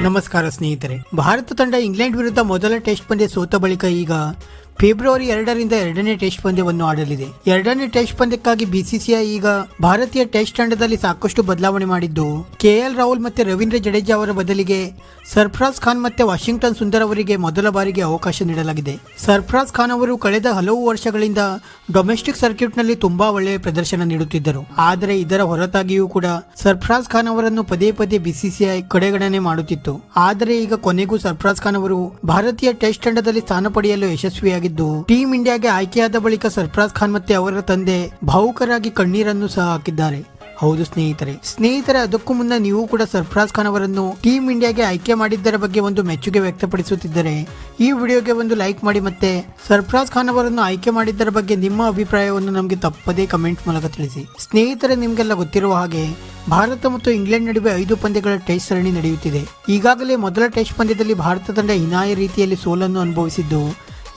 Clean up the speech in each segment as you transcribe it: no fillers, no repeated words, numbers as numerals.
ನಮಸ್ಕಾರ ಸ್ನೇಹಿತರೆ. ಭಾರತ ತಂಡ ಇಂಗ್ಲೆಂಡ್ ವಿರುದ್ಧ ಮೊದಲ ಟೆಸ್ಟ್ ಪಂದ್ಯ ಸೋತ ಬಳಿಕ ಈಗ ಫೆಬ್ರವರಿ 2ರಿಂದ ಎರಡನೇ ಟೆಸ್ಟ್ ಪಂದ್ಯವನ್ನು ಆಡಲಿದೆ. ಎರಡನೇ ಟೆಸ್ಟ್ ಪಂದ್ಯಕ್ಕಾಗಿ ಬಿಸಿಸಿಐ ಈಗ ಭಾರತೀಯ ಟೆಸ್ಟ್ ತಂಡದಲ್ಲಿ ಸಾಕಷ್ಟು ಬದಲಾವಣೆ ಮಾಡಿದ್ದು, ಕೆಎಲ್ ರಾಹುಲ್ ಮತ್ತೆ ರವೀಂದ್ರ ಜಡೇಜಾ ಅವರ ಬದಲಿಗೆ ಸರ್ಫರಾಜ್ ಖಾನ್ ಮತ್ತೆ ವಾಷಿಂಗ್ಟನ್ ಸುಂದರ್ ಅವರಿಗೆ ಮೊದಲ ಬಾರಿಗೆ ಅವಕಾಶ ನೀಡಲಾಗಿದೆ. ಸರ್ಫರಾಜ್ ಖಾನ್ ಅವರು ಕಳೆದ ಹಲವು ವರ್ಷಗಳಿಂದ ಡೊಮೆಸ್ಟಿಕ್ ಸರ್ಕ್ಯೂಟ್ ನಲ್ಲಿ ತುಂಬಾ ಒಳ್ಳೆಯ ಪ್ರದರ್ಶನ ನೀಡುತ್ತಿದ್ದರು. ಆದರೆ ಇದರ ಹೊರತಾಗಿಯೂ ಕೂಡ ಸರ್ಫರಾಜ್ ಖಾನ್ ಅವರನ್ನು ಪದೇ ಪದೇ ಬಿಸಿಸಿಐ ಕಡೆಗಣನೆ ಮಾಡುತ್ತಿತ್ತು. ಆದರೆ ಈಗ ಕೊನೆಗೂ ಸರ್ಫರಾಜ್ ಖಾನ್ ಅವರು ಭಾರತೀಯ ಟೆಸ್ಟ್ ತಂಡದಲ್ಲಿ ಸ್ಥಾನ ಪಡೆಯಲು ಯಶಸ್ವಿಯಾಗಿದ್ದು, ಟೀಂ ಇಂಡಿಯಾಗೆ ಆಯ್ಕೆಯಾದ ಬಳಿಕ ಸರ್ಫರಾಜ್ ಖಾನ್ ಮತ್ತೆ ಅವರ ತಂದೆ ಭಾವುಕರಾಗಿ ಕಣ್ಣೀರನ್ನು ಸಹ ಹಾಕಿದ್ದಾರೆ. ಹೌದು ಸ್ನೇಹಿತರೆ, ಅದಕ್ಕೂ ಮುನ್ನ ನೀವು ಕೂಡ ಸರ್ಫರಾಜ್ ಖಾನ್ ಅವರನ್ನು ಟೀಂ ಇಂಡಿಯಾಗೆ ಆಯ್ಕೆ ಮಾಡಿದ್ದರ ಬಗ್ಗೆ ಒಂದು ಮೆಚ್ಚುಗೆ ವ್ಯಕ್ತಪಡಿಸುತ್ತಿದ್ದರೆ ಈ ವಿಡಿಯೋಗೆ ಒಂದು ಲೈಕ್ ಮಾಡಿ, ಮತ್ತೆ ಸರ್ಫರಾಜ್ ಖಾನ್ ಅವರನ್ನು ಆಯ್ಕೆ ಮಾಡಿದ್ದರ ಬಗ್ಗೆ ನಿಮ್ಮ ಅಭಿಪ್ರಾಯವನ್ನು ನಮಗೆ ತಪ್ಪದೇ ಕಮೆಂಟ್ ಮೂಲಕ ತಿಳಿಸಿ. ಸ್ನೇಹಿತರೆ, ನಿಮಗೆಲ್ಲ ಗೊತ್ತಿರುವ ಹಾಗೆ ಭಾರತ ಮತ್ತು ಇಂಗ್ಲೆಂಡ್ ನಡುವೆ 5 ಪಂದ್ಯಗಳ ಟೆಸ್ಟ್ ಸರಣಿ ನಡೆಯುತ್ತಿದೆ. ಈಗಾಗಲೇ ಮೊದಲ ಟೆಸ್ಟ್ ಪಂದ್ಯದಲ್ಲಿ ಭಾರತ ತಂಡ ಹೀನಾಯ ರೀತಿಯಲ್ಲಿ ಸೋಲನ್ನು ಅನುಭವಿಸಿದ್ದು,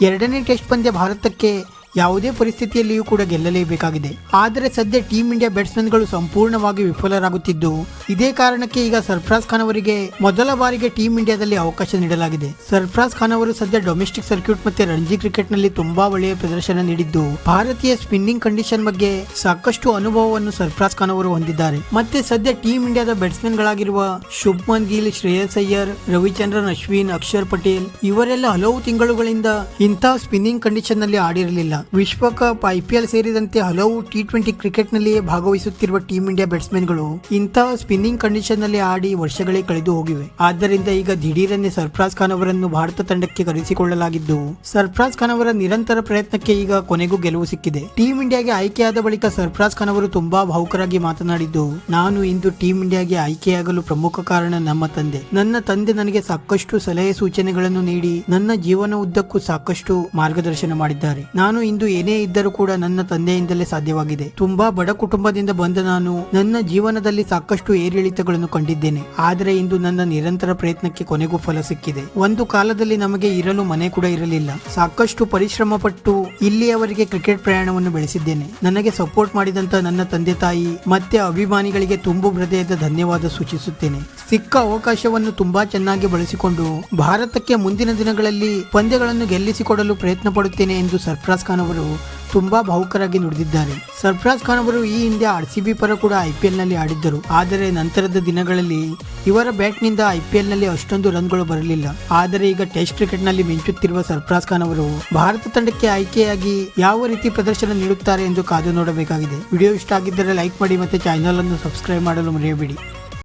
ಎರಡನೇ ಟೆಸ್ಟ್ ಪಂದ್ಯ ಭಾರತಕ್ಕೆ ಯಾವುದೇ ಪರಿಸ್ಥಿತಿಯಲ್ಲಿಯೂ ಕೂಡ ಗೆಲ್ಲಲೇಬೇಕಾಗಿದೆ. ಆದರೆ ಸದ್ಯ ಟೀಂ ಇಂಡಿಯಾ ಬ್ಯಾಟ್ಸ್ಮನ್ಗಳು ಸಂಪೂರ್ಣವಾಗಿ ವಿಫಲರಾಗುತ್ತಿದ್ದು, ಇದೇ ಕಾರಣಕ್ಕೆ ಈಗ ಸರ್ಫರಾಜ್ ಖಾನ್ ಅವರಿಗೆ ಮೊದಲ ಬಾರಿಗೆ ಟೀಂ ಇಂಡಿಯಾದಲ್ಲಿ ಅವಕಾಶ ನೀಡಲಾಗಿದೆ. ಸರ್ಫರಾಜ್ ಖಾನ್ ಅವರು ಸದ್ಯ ಡೊಮೆಸ್ಟಿಕ್ ಸರ್ಕ್ಯೂಟ್ ಮತ್ತೆ ರಣಜಿ ಕ್ರಿಕೆಟ್ ನಲ್ಲಿ ತುಂಬಾ ಒಳ್ಳೆಯ ಪ್ರದರ್ಶನ ನೀಡಿದ್ದು, ಭಾರತೀಯ ಸ್ಪಿನ್ನಿಂಗ್ ಕಂಡೀಷನ್ ಬಗ್ಗೆ ಸಾಕಷ್ಟು ಅನುಭವವನ್ನು ಸರ್ಫರಾಜ್ ಖಾನ್ ಅವರು ಹೊಂದಿದ್ದಾರೆ. ಮತ್ತೆ ಸದ್ಯ ಟೀಂ ಇಂಡಿಯಾದ ಬ್ಯಾಟ್ಸ್ಮನ್ ಗಳಾಗಿರುವ ಶುಭ್ಮನ್ ಗಿಲ್, ಶ್ರೇಯಸ್ ಅಯ್ಯರ್, ರವಿಚಂದ್ರನ್ ಅಶ್ವಿನ್, ಅಕ್ಷರ್ ಪಟೇಲ್ ಇವರೆಲ್ಲ ಹಲವು ತಿಂಗಳುಗಳಿಂದ ಇಂತಹ ಸ್ಪಿನ್ನಿಂಗ್ ಕಂಡೀಷನ್ ನಲ್ಲಿ ಆಡಿರಲಿಲ್ಲ. ವಿಶ್ವಕಪ್, IPL ಸೇರಿದಂತೆ ಹಲವು T20 ಕ್ರಿಕೆಟ್ ನಲ್ಲಿಯೇ ಭಾಗವಹಿಸುತ್ತಿರುವ ಟೀಂ ಇಂಡಿಯಾ ಬ್ಯಾಟ್ಸ್ಮನ್ಗಳು ಇಂತಹ ಸ್ಪಿನ್ನಿಂಗ್ ಕಂಡೀಷನ್ ನಲ್ಲಿ ಆಡಿ ವರ್ಷಗಳೇ ಕಳೆದು ಹೋಗಿವೆ. ಆದ್ದರಿಂದ ಈಗ ದಿಢೀರನ್ನೇ ಸರ್ಫರಾಜ್ ಖಾನ್ ಅವರನ್ನು ಭಾರತ ತಂಡಕ್ಕೆ ಕರೆಸಿಕೊಳ್ಳಲಾಗಿದ್ದು, ಸರ್ಫರಾಜ್ ಖಾನ್ ಅವರ ನಿರಂತರ ಪ್ರಯತ್ನಕ್ಕೆ ಈಗ ಕೊನೆಗೂ ಗೆಲುವು ಸಿಕ್ಕಿದೆ. ಟೀಂ ಇಂಡಿಯಾಗೆ ಆಯ್ಕೆಯಾದ ಬಳಿಕ ಸರ್ಫರಾಜ್ ಖಾನ್ ಅವರು ತುಂಬಾ ಭಾವುಕರಾಗಿ ಮಾತನಾಡಿದ್ದು, ನಾನು ಇಂದು ಟೀಂ ಇಂಡಿಯಾಗೆ ಆಯ್ಕೆಯಾಗಲು ಪ್ರಮುಖ ಕಾರಣ ನಮ್ಮ ತಂದೆ. ನನ್ನ ತಂದೆ ನನಗೆ ಸಾಕಷ್ಟು ಸಲಹೆ ಸೂಚನೆಗಳನ್ನು ನೀಡಿ ನನ್ನ ಜೀವನ ಉದ್ದಕ್ಕೂ ಸಾಕಷ್ಟು ಮಾರ್ಗದರ್ಶನ ಮಾಡಿದ್ದಾರೆ. ನಾನು ಇಂದು ಏನೇ ಇದ್ದರೂ ಕೂಡ ನನ್ನ ತಂದೆಯಿಂದಲೇ ಸಾಧ್ಯವಾಗಿದೆ. ತುಂಬಾ ಬಡ ಕುಟುಂಬದಿಂದ ಬಂದ ನಾನು ನನ್ನ ಜೀವನದಲ್ಲಿ ಸಾಕಷ್ಟು ಏರಿಳಿತಗಳನ್ನು ಕಂಡಿದ್ದೇನೆ. ಆದರೆ ಇಂದು ನನ್ನ ನಿರಂತರ ಪ್ರಯತ್ನಕ್ಕೆ ಕೊನೆಗೂ ಫಲ ಸಿಕ್ಕಿದೆ. ಒಂದು ಕಾಲದಲ್ಲಿ ನಮಗೆ ಇರಲು ಮನೆ ಕೂಡ ಇರಲಿಲ್ಲ. ಸಾಕಷ್ಟು ಪರಿಶ್ರಮ ಪಟ್ಟು ಇಲ್ಲಿಯವರೆಗೆ ಕ್ರಿಕೆಟ್ ಪ್ರಯಾಣವನ್ನು ಬೆಳೆಸಿದ್ದೇನೆ. ನನಗೆ ಸಪೋರ್ಟ್ ಮಾಡಿದಂತ ನನ್ನ ತಂದೆ ತಾಯಿ ಮತ್ತೆ ಅಭಿಮಾನಿಗಳಿಗೆ ತುಂಬು ಹೃದಯದ ಧನ್ಯವಾದ ಸೂಚಿಸುತ್ತೇನೆ. ಸಿಕ್ಕ ಅವಕಾಶವನ್ನು ತುಂಬಾ ಚೆನ್ನಾಗಿ ಬಳಸಿಕೊಂಡು ಭಾರತಕ್ಕೆ ಮುಂದಿನ ದಿನಗಳಲ್ಲಿ ಪಂದ್ಯಗಳನ್ನು ಗೆಲ್ಲಿಸಿಕೊಡಲು ಪ್ರಯತ್ನ ಪಡುತ್ತೇನೆ ಎಂದು ಸರ್ಫರಾಜ್ ಖಾನ್ ಅವರು ತುಂಬಾ ಭಾವುಕರಾಗಿ ನುಡಿದಿದ್ದಾರೆ. ಸರ್ಫರಾಜ್ ಖಾನ್ ಅವರು ಈ ಹಿಂದೆ RCB ಪರ ಕೂಡ IPL ನಲ್ಲಿ ಆಡಿದ್ದರು. ಆದರೆ ನಂತರದ ದಿನಗಳಲ್ಲಿ ಇವರ ಬ್ಯಾಟ್ ನಿಂದ IPL ನಲ್ಲಿ ಅಷ್ಟೊಂದು ರನ್ಗಳು ಬರಲಿಲ್ಲ. ಆದರೆ ಈಗ ಟೆಸ್ಟ್ ಕ್ರಿಕೆಟ್ ನಲ್ಲಿ ಮಿಂಚುತ್ತಿರುವ ಸರ್ಫರಾಜ್ ಖಾನ್ ಅವರು ಭಾರತ ತಂಡಕ್ಕೆ ಆಯ್ಕೆಯಾಗಿ ಯಾವ ರೀತಿ ಪ್ರದರ್ಶನ ನೀಡುತ್ತಾರೆ ಎಂದು ಕಾದು ನೋಡಬೇಕಾಗಿದೆ. ವಿಡಿಯೋ ಇಷ್ಟ ಆಗಿದ್ದರೆ ಲೈಕ್ ಮಾಡಿ, ಮತ್ತೆ ಚಾನೆಲ್ ಅನ್ನು ಸಬ್ಸ್ಕ್ರೈಬ್ ಮಾಡಲು ಮರೆಯಬೇಡಿ.